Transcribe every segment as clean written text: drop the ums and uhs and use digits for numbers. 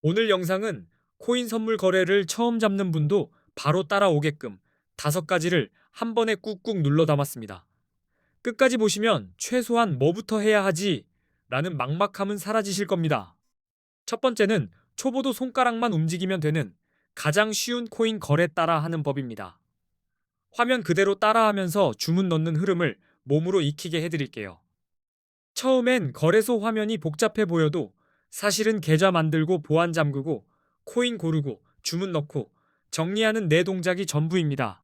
오늘 영상은 코인 선물 거래를 처음 잡는 분도 바로 따라오게끔 5가지를 한 번에 꾹꾹 눌러 담았습니다. 끝까지 보시면 최소한 뭐부터 해야 하지? 라는 막막함은 사라지실 겁니다. 첫 번째는 초보도 손가락만 움직이면 되는 가장 쉬운 코인 거래 따라 하는 법입니다. 화면 그대로 따라하면서 주문 넣는 흐름을 몸으로 익히게 해드릴게요. 처음엔 거래소 화면이 복잡해 보여도 사실은 계좌 만들고 보안 잠그고 코인 고르고 주문 넣고 정리하는 네 동작이 전부입니다.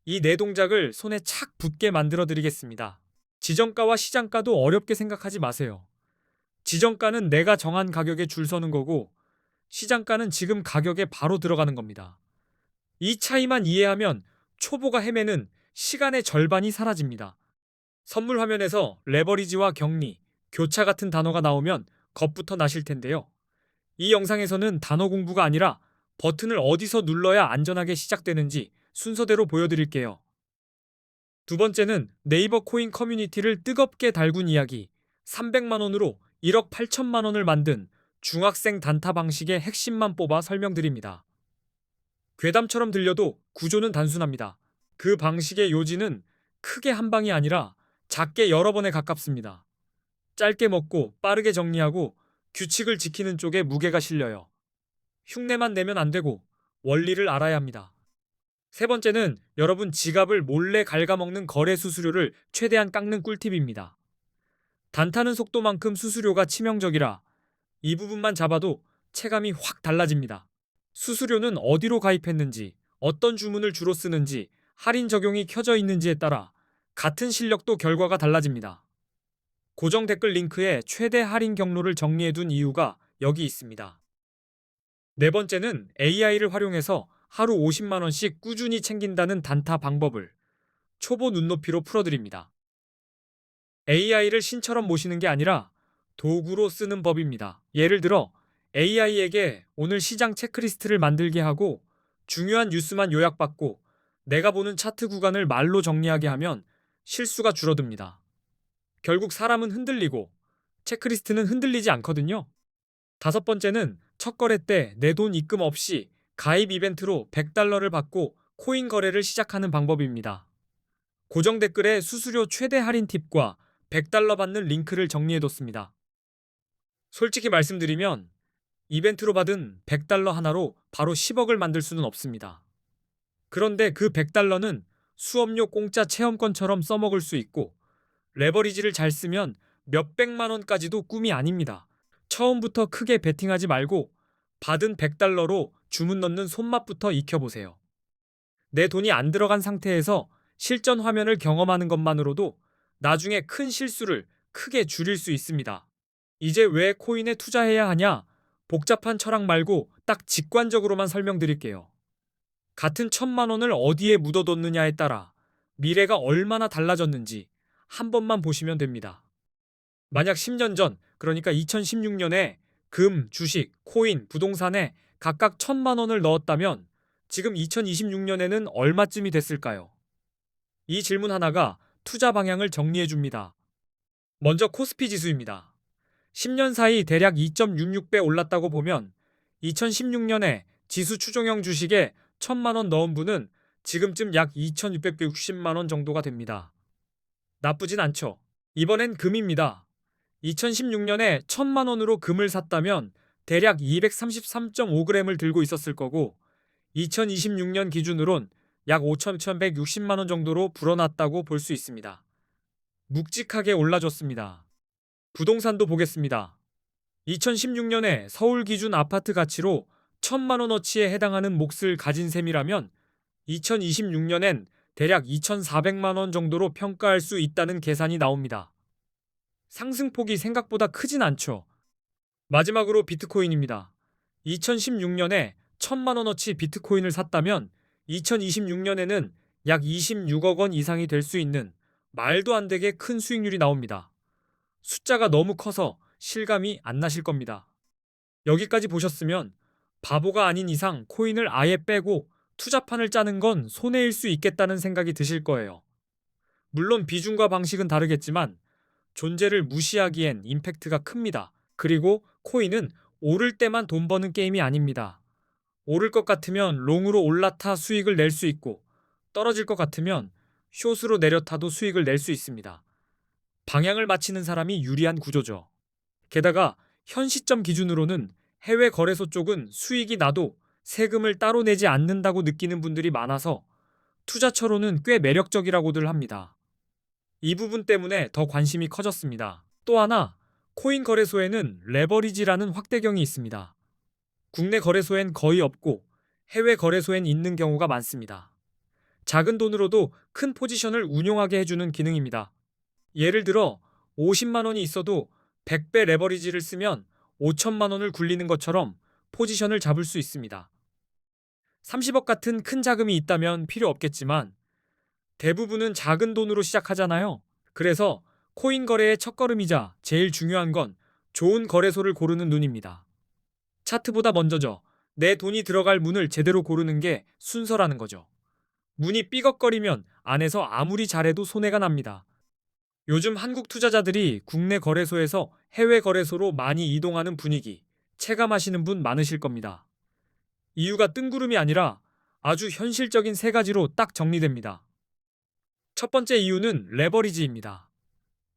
이 네 동작을 손에 착 붙게 만들어 드리겠습니다. 지정가와 시장가도 어렵게 생각하지 마세요. 지정가는 내가 정한 가격에 줄 서는 거고 시장가는 지금 가격에 바로 들어가는 겁니다. 이 차이만 이해하면 초보가 헤매는 시간의 절반이 사라집니다. 선물 화면에서 레버리지와 격리, 교차 같은 단어가 나오면 겁부터 나실 텐데요. 이 영상에서는 단어 공부가 아니라 버튼을 어디서 눌러야 안전하게 시작되는지 순서대로 보여드릴게요. 두 번째는 네이버 코인 커뮤니티를 뜨겁게 달군 이야기, 300만 원으로 1억 8천만 원을 만든 중학생 단타 방식의 핵심만 뽑아 설명드립니다. 괴담처럼 들려도 구조는 단순합니다. 그 방식의 요지는 크게 한 방이 아니라 작게 여러 번에 가깝습니다. 짧게 먹고 빠르게 정리하고 규칙을 지키는 쪽에 무게가 실려요. 흉내만 내면 안 되고 원리를 알아야 합니다. 세 번째는 여러분 지갑을 몰래 갉아먹는 거래 수수료를 최대한 깎는 꿀팁입니다. 단타는 속도만큼 수수료가 치명적이라 이 부분만 잡아도 체감이 확 달라집니다. 수수료는 어디로 가입했는지, 어떤 주문을 주로 쓰는지, 할인 적용이 켜져 있는지에 따라 같은 실력도 결과가 달라집니다. 고정 댓글 링크에 최대 할인 경로를 정리해둔 이유가 여기 있습니다. 네 번째는 AI를 활용해서 하루 50만 원씩 꾸준히 챙긴다는 단타 방법을 초보 눈높이로 풀어드립니다. AI를 신처럼 모시는 게 아니라 도구로 쓰는 법입니다. 예를 들어 AI에게 오늘 시장 체크리스트를 만들게 하고 중요한 뉴스만 요약받고 내가 보는 차트 구간을 말로 정리하게 하면 실수가 줄어듭니다. 결국 사람은 흔들리고 체크리스트는 흔들리지 않거든요. 다섯 번째는 첫 거래 때 내 돈 입금 없이 가입 이벤트로 100달러를 받고 코인 거래를 시작하는 방법입니다. 고정 댓글에 수수료 최대 할인 팁과 100달러 받는 링크를 정리해뒀습니다. 솔직히 말씀드리면 이벤트로 받은 100달러 하나로 바로 10억을 만들 수는 없습니다. 그런데 그 100달러는 수업료 공짜 체험권처럼 써먹을 수 있고 레버리지를 잘 쓰면 몇백만 원까지도 꿈이 아닙니다. 처음부터 크게 베팅하지 말고 받은 100달러로 주문 넣는 손맛부터 익혀보세요. 내 돈이 안 들어간 상태에서 실전 화면을 경험하는 것만으로도 나중에 큰 실수를 크게 줄일 수 있습니다. 이제 왜 코인에 투자해야 하냐? 복잡한 철학 말고 딱 직관적으로만 설명드릴게요. 같은 1,000만 원을 어디에 묻어뒀느냐에 따라 미래가 얼마나 달라졌는지 한 번만 보시면 됩니다. 만약 10년 전, 그러니까 2016년에 금, 주식, 코인, 부동산에 각각 1,000만 원을 넣었다면 지금 2026년에는 얼마쯤이 됐을까요? 이 질문 하나가 투자 방향을 정리해 줍니다. 먼저 코스피 지수입니다. 10년 사이 대략 2.66배 올랐다고 보면 2016년에 지수 추종형 주식에 1,000만 원 넣은 분은 지금쯤 약 2,660만 원 정도가 됩니다. 나쁘진 않죠. 이번엔 금입니다. 2016년에 1,000만 원으로 금을 샀다면 대략 233.5g을 들고 있었을 거고 2026년 기준으론 약 5,160만 원 정도로 불어났다고 볼 수 있습니다. 묵직하게 올라줬습니다. 부동산도 보겠습니다. 2016년에 서울 기준 아파트 가치로 1,000만 원어치에 해당하는 몫을 가진 셈이라면 2026년엔 대략 2,400만 원 정도로 평가할 수 있다는 계산이 나옵니다. 상승폭이 생각보다 크진 않죠. 마지막으로 비트코인입니다. 2016년에 1,000만 원어치 비트코인을 샀다면 2026년에는 약 26억 원 이상이 될 수 있는 말도 안 되게 큰 수익률이 나옵니다. 숫자가 너무 커서 실감이 안 나실 겁니다. 여기까지 보셨으면 바보가 아닌 이상 코인을 아예 빼고 투자판을 짜는 건 손해일 수 있겠다는 생각이 드실 거예요. 물론 비중과 방식은 다르겠지만 존재를 무시하기엔 임팩트가 큽니다. 그리고 코인은 오를 때만 돈 버는 게임이 아닙니다. 오를 것 같으면 롱으로 올라타 수익을 낼 수 있고 떨어질 것 같으면 숏으로 내려타도 수익을 낼 수 있습니다. 방향을 맞히는 사람이 유리한 구조죠. 게다가 현 시점 기준으로는 해외 거래소 쪽은 수익이 나도 세금을 따로 내지 않는다고 느끼는 분들이 많아서 투자처로는 꽤 매력적이라고들 합니다. 이 부분 때문에 더 관심이 커졌습니다. 또 하나, 코인 거래소에는 레버리지라는 확대경이 있습니다. 국내 거래소엔 거의 없고 해외 거래소엔 있는 경우가 많습니다. 작은 돈으로도 큰 포지션을 운용하게 해주는 기능입니다. 예를 들어 50만 원이 있어도 100배 레버리지를 쓰면 5천만 원을 굴리는 것처럼 포지션을 잡을 수 있습니다. 30억 같은 큰 자금이 있다면 필요 없겠지만 대부분은 작은 돈으로 시작하잖아요. 그래서 코인 거래의 첫걸음이자 제일 중요한 건 좋은 거래소를 고르는 눈입니다. 차트보다 먼저죠. 내 돈이 들어갈 문을 제대로 고르는 게 순서라는 거죠. 문이 삐걱거리면 안에서 아무리 잘해도 손해가 납니다. 요즘 한국 투자자들이 국내 거래소에서 해외 거래소로 많이 이동하는 분위기 체감하시는 분 많으실 겁니다. 이유가 뜬구름이 아니라 아주 현실적인 세 가지로 딱 정리됩니다. 첫 번째 이유는 레버리지입니다.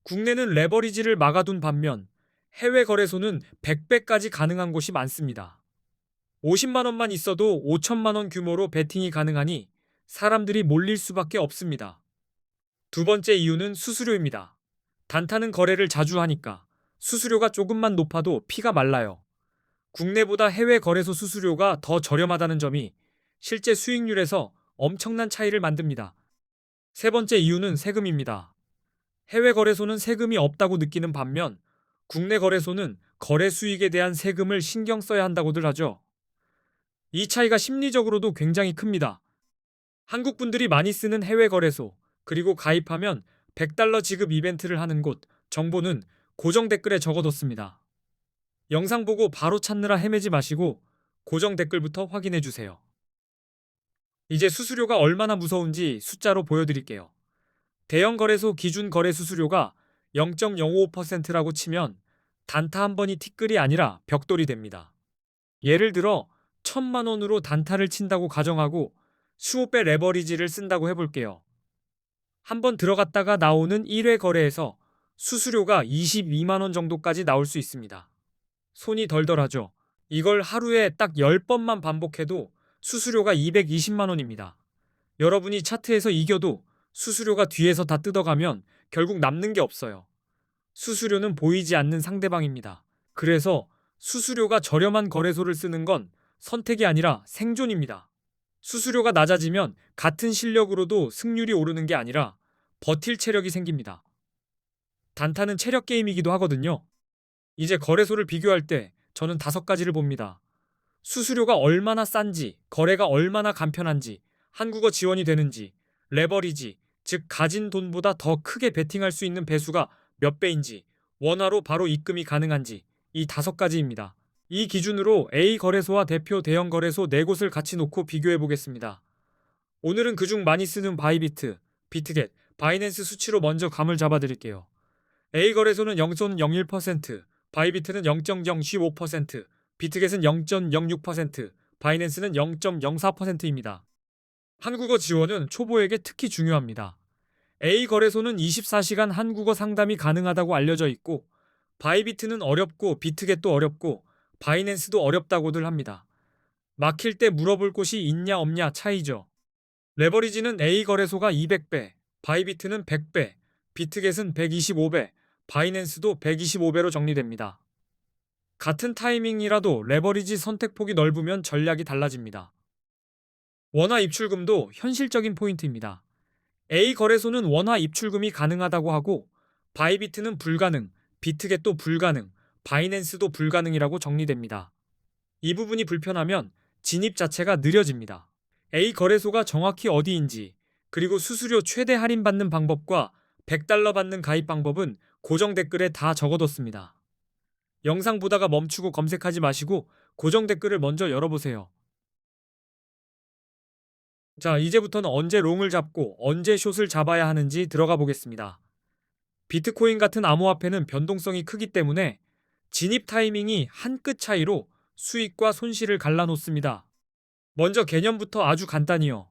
국내는 레버리지를 막아둔 반면 해외 거래소는 100배까지 가능한 곳이 많습니다. 50만 원만 있어도 5천만 원 규모로 베팅이 가능하니 사람들이 몰릴 수밖에 없습니다. 두 번째 이유는 수수료입니다. 단타는 거래를 자주 하니까 수수료가 조금만 높아도 피가 말라요. 국내보다 해외 거래소 수수료가 더 저렴하다는 점이 실제 수익률에서 엄청난 차이를 만듭니다. 세 번째 이유는 세금입니다. 해외 거래소는 세금이 없다고 느끼는 반면 국내 거래소는 거래 수익에 대한 세금을 신경 써야 한다고들 하죠. 이 차이가 심리적으로도 굉장히 큽니다. 한국 분들이 많이 쓰는 해외 거래소, 그리고 가입하면 100달러 지급 이벤트를 하는 곳, 정보는 고정 댓글에 적어뒀습니다. 영상 보고 바로 찾느라 헤매지 마시고 고정 댓글부터 확인해 주세요. 이제 수수료가 얼마나 무서운지 숫자로 보여드릴게요. 대형 거래소 기준 거래 수수료가 0.05%라고 치면 단타 한 번이 티끌이 아니라 벽돌이 됩니다. 예를 들어 1,000만 원으로 단타를 친다고 가정하고 25배 레버리지를 쓴다고 해볼게요. 한 번 들어갔다가 나오는 1회 거래에서 수수료가 22만 원 정도까지 나올 수 있습니다. 손이 덜덜하죠. 이걸 하루에 딱 10번만 반복해도 수수료가 220만 원입니다. 여러분이 차트에서 이겨도 수수료가 뒤에서 다 뜯어가면 결국 남는 게 없어요. 수수료는 보이지 않는 상대방입니다. 그래서 수수료가 저렴한 거래소를 쓰는 건 선택이 아니라 생존입니다. 수수료가 낮아지면 같은 실력으로도 승률이 오르는 게 아니라 버틸 체력이 생깁니다. 단타는 체력 게임이기도 하거든요. 이제 거래소를 비교할 때 저는 5가지를 봅니다. 수수료가 얼마나 싼지, 거래가 얼마나 간편한지, 한국어 지원이 되는지, 레버리지, 즉 가진 돈보다 더 크게 베팅할 수 있는 배수가 몇 배인지, 원화로 바로 입금이 가능한지, 이 5가지입니다. 이 기준으로 A 거래소와 대표 대형 거래소 4곳을 같이 놓고 비교해 보겠습니다. 오늘은 그중 많이 쓰는 바이비트, 비트겟, 바이낸스 수치로 먼저 감을 잡아드릴게요. A 거래소는 0.01%, 바이비트는 0.015%, 비트겟은 0.06%, 바이낸스는 0.04%입니다. 한국어 지원은 초보에게 특히 중요합니다. A 거래소는 24시간 한국어 상담이 가능하다고 알려져 있고, 바이비트는 어렵고 비트겟도 어렵고 바이낸스도 어렵다고들 합니다. 막힐 때 물어볼 곳이 있냐 없냐 차이죠. 레버리지는 A 거래소가 200배, 바이비트는 100배, 비트겟은 125배, 바이낸스도 125배로 정리됩니다. 같은 타이밍이라도 레버리지 선택폭이 넓으면 전략이 달라집니다. 원화 입출금도 현실적인 포인트입니다. A 거래소는 원화 입출금이 가능하다고 하고 바이비트는 불가능, 비트겟도 불가능, 바이낸스도 불가능이라고 정리됩니다. 이 부분이 불편하면 진입 자체가 느려집니다. A 거래소가 정확히 어디인지, 그리고 수수료 최대 할인받는 방법과 100달러 받는 가입 방법은 고정 댓글에 다 적어뒀습니다. 영상 보다가 멈추고 검색하지 마시고 고정 댓글을 먼저 열어보세요. 자, 이제부터는 언제 롱을 잡고 언제 숏을 잡아야 하는지 들어가 보겠습니다. 비트코인 같은 암호화폐는 변동성이 크기 때문에 진입 타이밍이 한 끗 차이로 수익과 손실을 갈라놓습니다. 먼저 개념부터 아주 간단히요.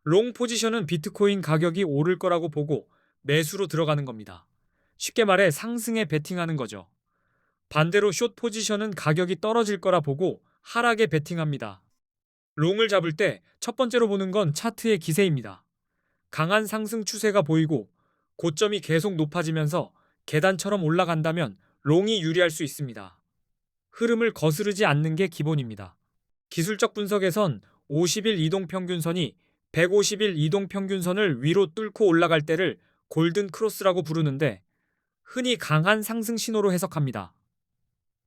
롱 포지션은 비트코인 가격이 오를 거라고 보고 매수로 들어가는 겁니다. 쉽게 말해 상승에 베팅하는 거죠. 반대로 숏 포지션은 가격이 떨어질 거라 보고 하락에 베팅합니다. 롱을 잡을 때 첫 번째로 보는 건 차트의 기세입니다. 강한 상승 추세가 보이고 고점이 계속 높아지면서 계단처럼 올라간다면 롱이 유리할 수 있습니다. 흐름을 거스르지 않는 게 기본입니다. 기술적 분석에선 50일 이동평균선이 150일 이동평균선을 위로 뚫고 올라갈 때를 골든 크로스라고 부르는데 흔히 강한 상승 신호로 해석합니다.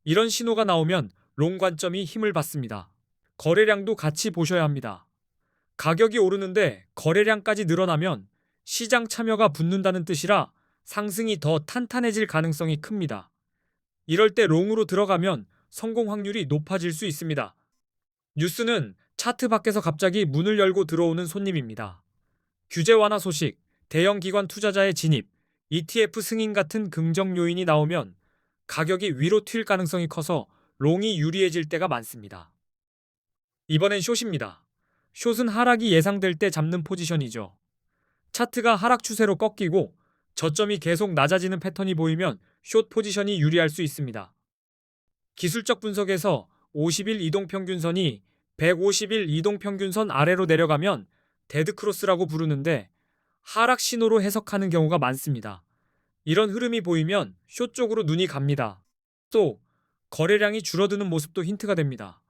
이런 신호가 나오면 롱 관점이 힘을 받습니다. 거래량도 같이 보셔야 합니다. 가격이 오르는데 거래량까지 늘어나면 시장 참여가 붙는다는 뜻이라 상승이 더 탄탄해질 가능성이 큽니다. 이럴 때 롱으로 들어가면 성공 확률이 높아질 수 있습니다. 뉴스는 차트 밖에서 갑자기 문을 열고 들어오는 손님입니다. 규제 완화 소식, 대형 기관 투자자의 진입, ETF 승인 같은 긍정 요인이 나오면 가격이 위로 튈 가능성이 커서 롱이 유리해질 때가 많습니다. 이번엔 숏입니다. 숏은 하락이 예상될 때 잡는 포지션이죠. 차트가 하락 추세로 꺾이고 저점이 계속 낮아지는 패턴이 보이면 숏 포지션이 유리할 수 있습니다. 기술적 분석에서 50일 이동평균선이 150일 이동평균선 아래로 내려가면 데드크로스라고 부르는데 하락 신호로 해석하는 경우가 많습니다. 이런 흐름이 보이면 숏 쪽으로 눈이 갑니다. 또 거래량이 줄어드는 모습도 힌트가 됩니다.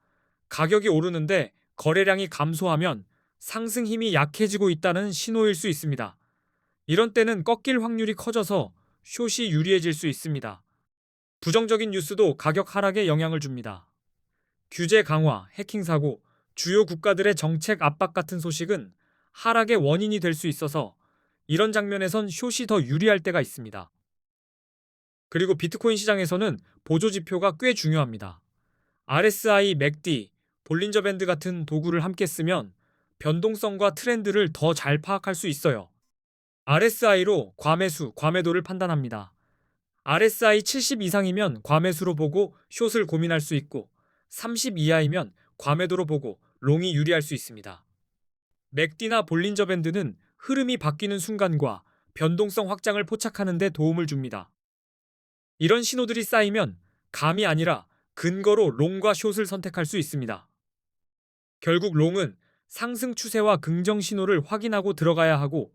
가격이 오르는데 거래량이 감소하면 상승 힘이 약해지고 있다는 신호일 수 있습니다. 이런 때는 꺾일 확률이 커져서 숏이 유리해질 수 있습니다. 부정적인 뉴스도 가격 하락에 영향을 줍니다. 규제 강화, 해킹 사고, 주요 국가들의 정책 압박 같은 소식은 하락의 원인이 될 수 있어서 이런 장면에선 숏이 더 유리할 때가 있습니다. 그리고 비트코인 시장에서는 보조 지표가 꽤 중요합니다. RSI, 맥디, 볼린저 밴드 같은 도구를 함께 쓰면 변동성과 트렌드를 더 잘 파악할 수 있어요. RSI로 과매수, 과매도를 판단합니다. RSI 70 이상이면 과매수로 보고 숏을 고민할 수 있고 30 이하이면 과매도로 보고 롱이 유리할 수 있습니다. 맥디나 볼린저 밴드는 흐름이 바뀌는 순간과 변동성 확장을 포착하는 데 도움을 줍니다. 이런 신호들이 쌓이면 감이 아니라 근거로 롱과 숏을 선택할 수 있습니다. 결국 롱은 상승 추세와 긍정 신호를 확인하고 들어가야 하고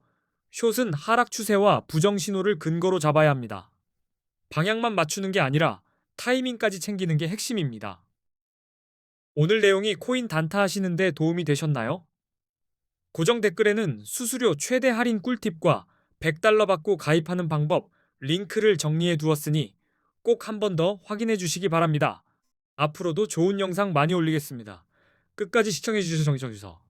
숏은 하락 추세와 부정 신호를 근거로 잡아야 합니다. 방향만 맞추는 게 아니라 타이밍까지 챙기는 게 핵심입니다. 오늘 내용이 코인 단타 하시는 데 도움이 되셨나요? 고정 댓글에는 수수료 최대 할인 꿀팁과 100달러 받고 가입하는 방법 링크를 정리해 두었으니 꼭 한 번 더 확인해 주시기 바랍니다. 앞으로도 좋은 영상 많이 올리겠습니다. 끝까지 시청해 주셔서 정주서